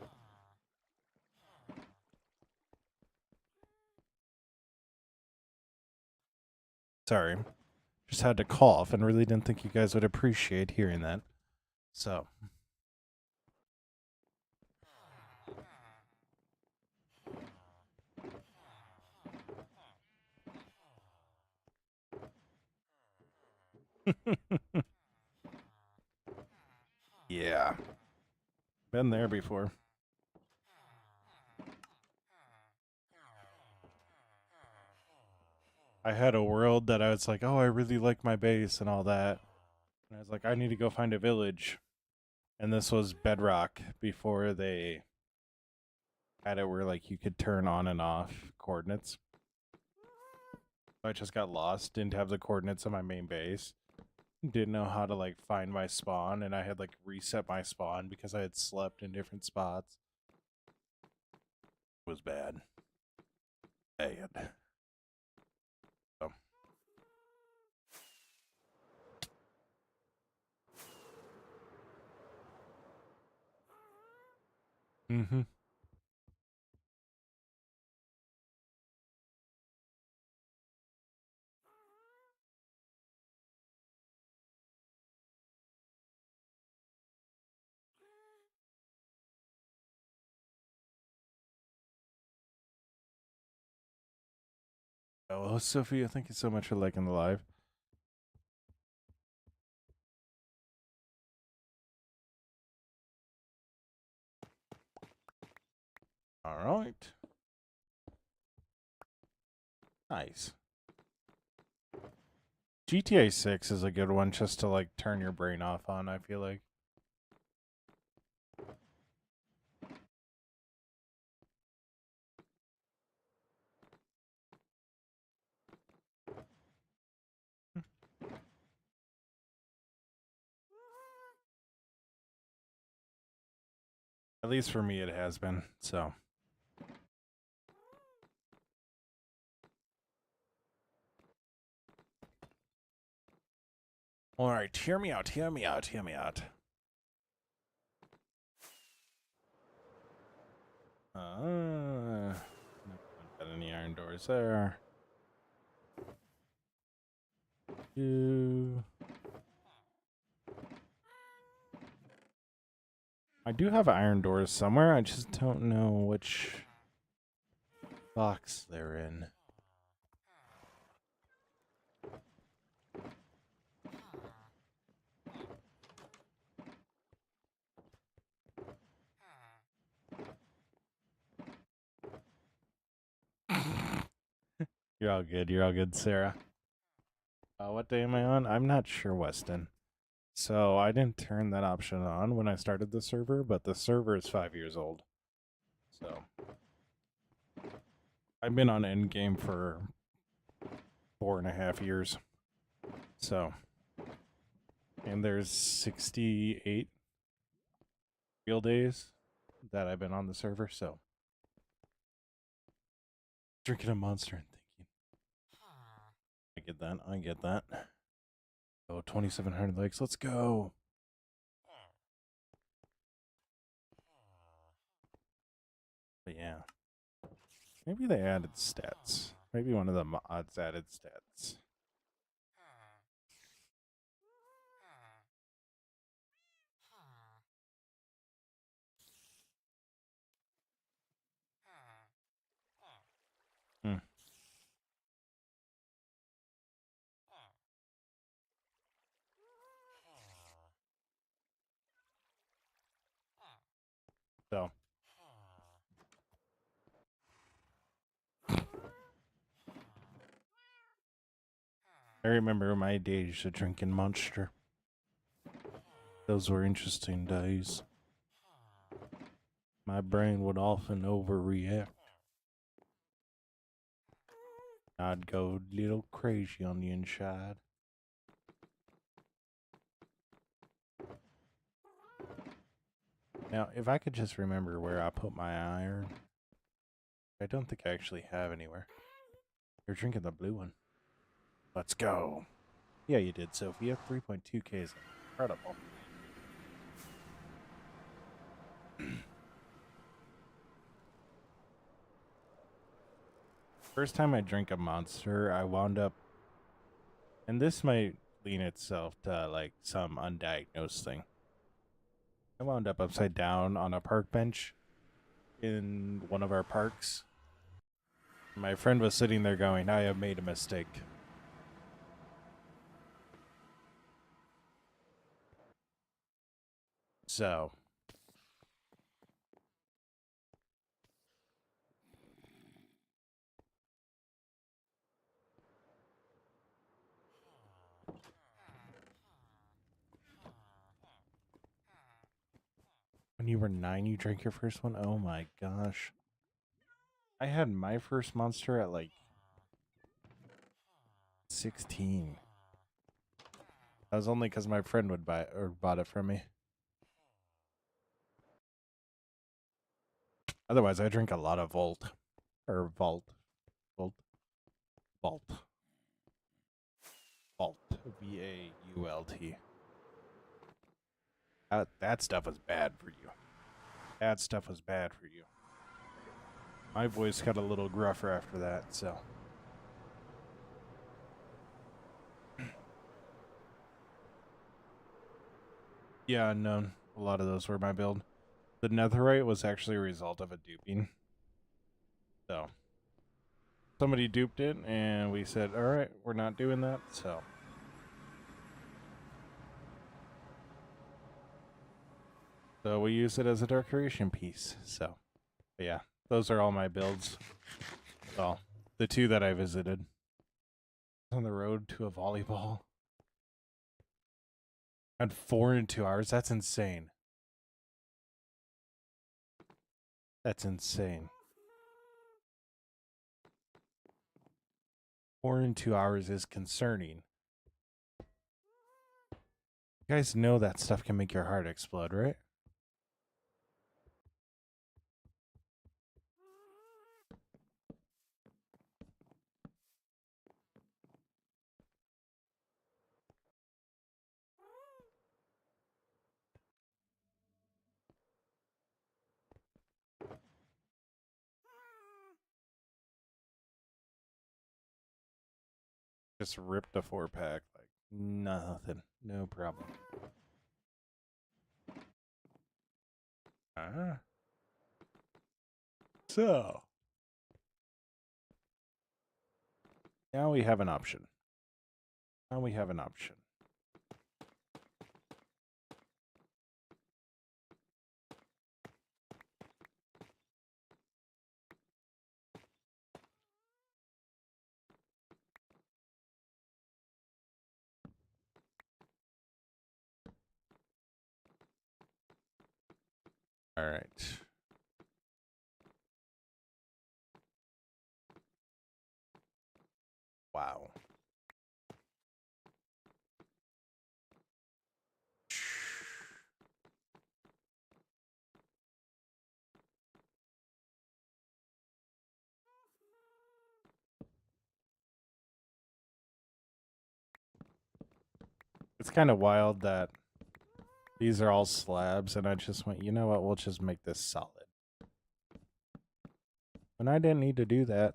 Sorry. Just had to cough and really didn't think you guys would appreciate hearing that. So. Yeah. Been there before. I had a world that I was like, oh, I really like my base and all that. And I was like, I need to go find a village. And this was Bedrock before they had it where like you could turn on and off coordinates. I just got lost, didn't have the coordinates of my main base. Didn't know how to like find my spawn, and I had like reset my spawn because I had slept in different spots. It was bad. Bad. So. Mm-hmm. Oh, Sophia, thank you so much for liking the live. All right. Nice. GTA 6 is a good one just to like turn your brain off on, I feel like. At least for me it has been, so. All right, hear me out, hear me out, hear me out. Not got any iron doors there. I do have iron doors somewhere. I just don't know which box they're in. You're all good. You're all good, Sarah. What day am I on? I'm not sure, Weston. So I didn't turn that option on when I started the server, but the server is 5 years old. So I've been on Endgame for 4.5 years. So, and there's 68 real days that I've been on the server. So drinking a monster and thinking, I get that. I get that. Oh, 2,700 likes. Let's go. But yeah, maybe they added stats. Maybe one of the mods added stats. Hmm. So I remember my days of drinking Monster. Those were interesting days. My brain would often overreact. I'd go a little crazy on the inside. Now, if I could just remember where I put my iron. I don't think I actually have anywhere. You're drinking the blue one. Let's go. Yeah, you did, Sophia. 3.2k is incredible. First time I drank a Monster, I wound up, and this might lean itself to like some undiagnosed thing. I wound up upside down on a park bench in one of our parks. My friend was sitting there going, I have made a mistake. So, when you were 9, you drank your first one? Oh my gosh. I had my first Monster at like 16. That was only because my friend would buy or bought it from me. Otherwise, I drink a lot of Volt. Or Vault. Volt. Vault. Vault. V-A-U-L-T. That stuff was bad for you. That stuff was bad for you. My voice got a little gruffer after that, so. Yeah, no, a lot of those were my build. The netherite was actually a result of a duping. So, somebody duped it, and we said, all right, we're not doing that, so. So we use it as a decoration piece, so. But yeah, those are all my builds. Well, the 2 that I visited. On the road to a volleyball. And 4 in 2 hours, that's insane. That's insane. 4 in 2 hours is concerning. You guys know that stuff can make your heart explode, right? Just ripped a 4-pack like nothing. No problem. So now we have an option. Now we have an option. All right. Wow. It's kind of wild that these are all slabs, and I just went, you know what, we'll just make this solid. And I didn't need to do that.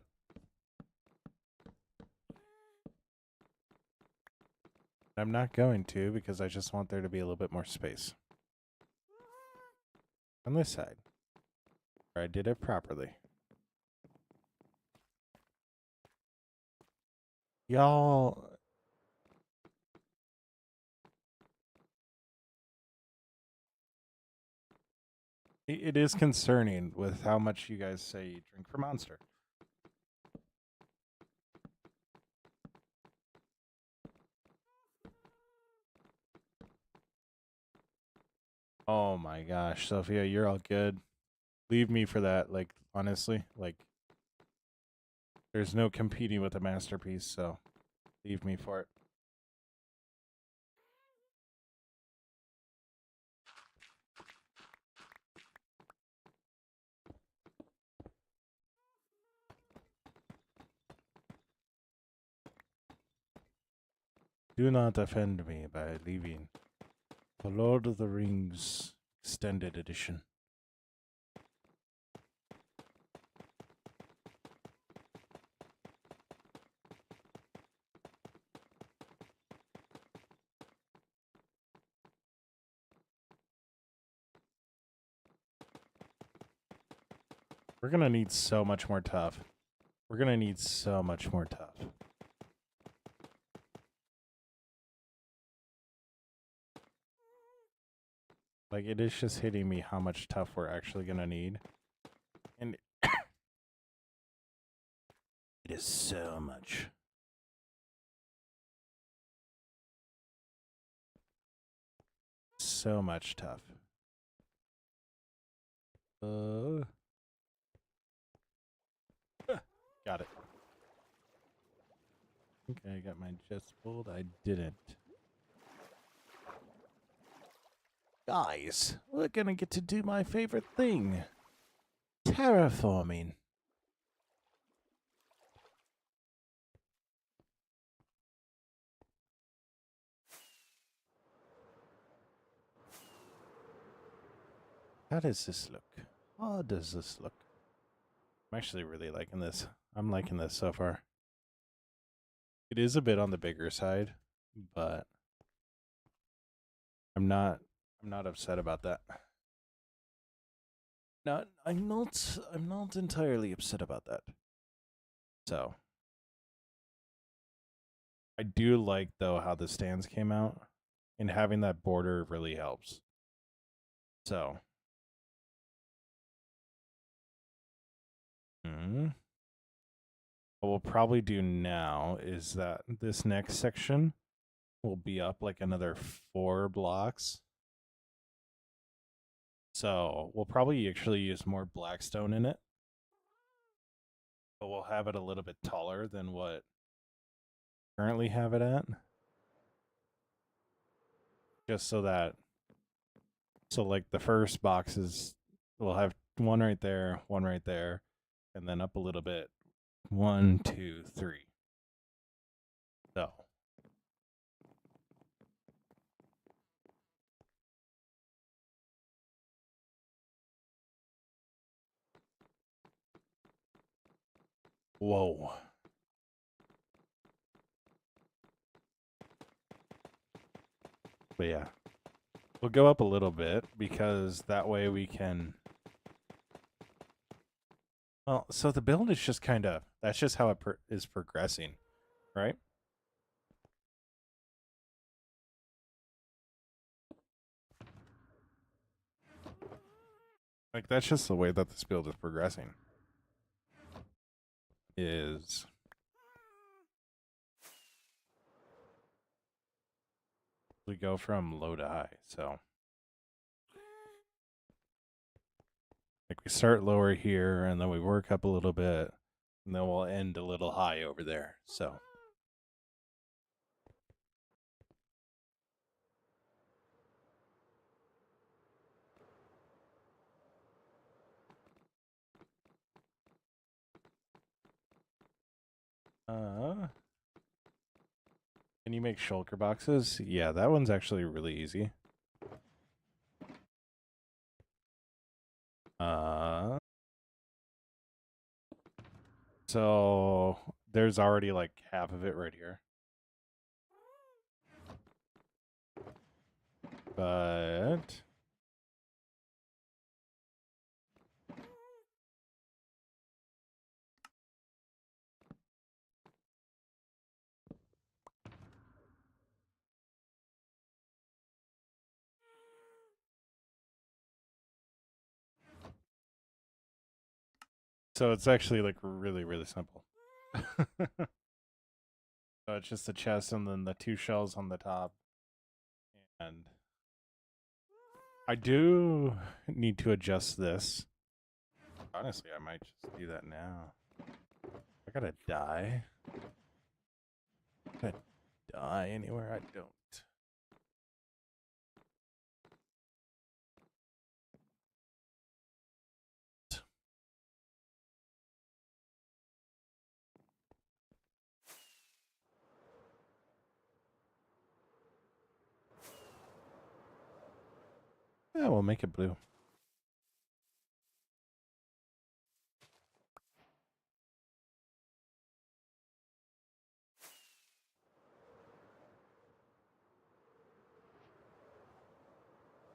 I'm not going to, because I just want there to be a little bit more space. On this side, where I did it properly. Y'all... It is concerning with how much you guys say you drink for Monster. Oh my gosh, Sophia, you're all good. Leave me for that, like, honestly. Like, there's no competing with a masterpiece, so leave me for it. Do not offend me by leaving the Lord of the Rings Extended Edition. We're gonna need so much more tough. We're gonna need so much more tough. Like, it is just hitting me how much tough we're actually gonna need. And it is so much. So much tough. Got it. Okay, I got my chest pulled. I didn't. Guys, we're gonna get to do my favorite thing. Terraforming. How does this look? How does this look? I'm actually really liking this. I'm liking this so far. It is a bit on the bigger side, but I'm not upset about that. I'm not entirely upset about that. So I do like though how the stands came out, and having that border really helps. So what we'll probably do now is that this next section will be up like another 4 blocks. So we'll probably actually use more blackstone in it. But we'll have it a little bit taller than what currently have it at. Just so that, so like the first boxes, we'll have one right there, and then up a little bit. 1, 2, 3. So. Whoa. But yeah. We'll go up a little bit because that way we can... Well, so the build is just kind of... That's just how it is progressing, right? Like, that's just the way that this build is progressing. Is... We go from low to high, so... Like, we start lower here, and then we work up a little bit, and then we'll end a little high over there, so... Can you make shulker boxes? Yeah, that one's actually really easy. So there's already like half of it right here. But so it's actually like really, really simple. So it's just the chest and then the 2 shells on the top. And I do need to adjust this. Honestly, I might just do that now. I gotta die. I die anywhere? I don't. Yeah, we'll make it blue.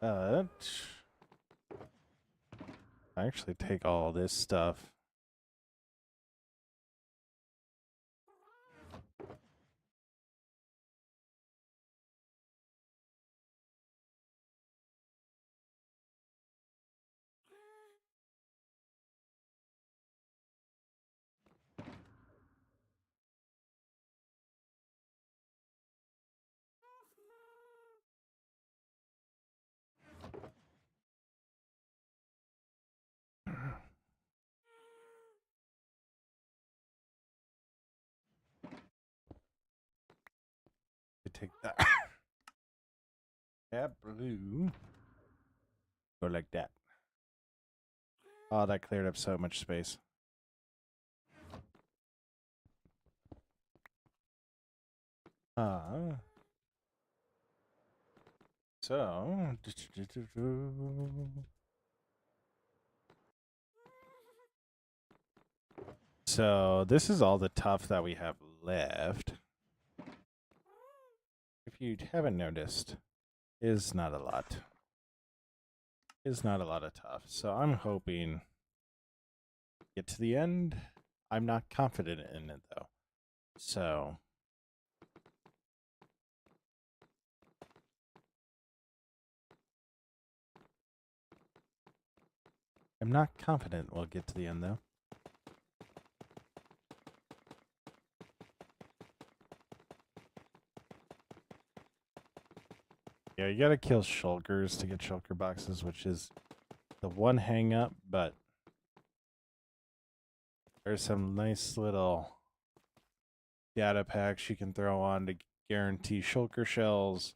I actually take all this stuff. Take that. Yeah, blue. Go like that. Oh, that cleared up so much space. So this is all the tuff that we have left. If you haven't noticed, is not a lot. Is not a lot of tuff. So I'm hoping get to the end. I'm not confident in it though. So I'm not confident we'll get to the end though. Yeah, you gotta kill shulkers to get shulker boxes, which is the one hang up, but there's some nice little data packs you can throw on to guarantee shulker shells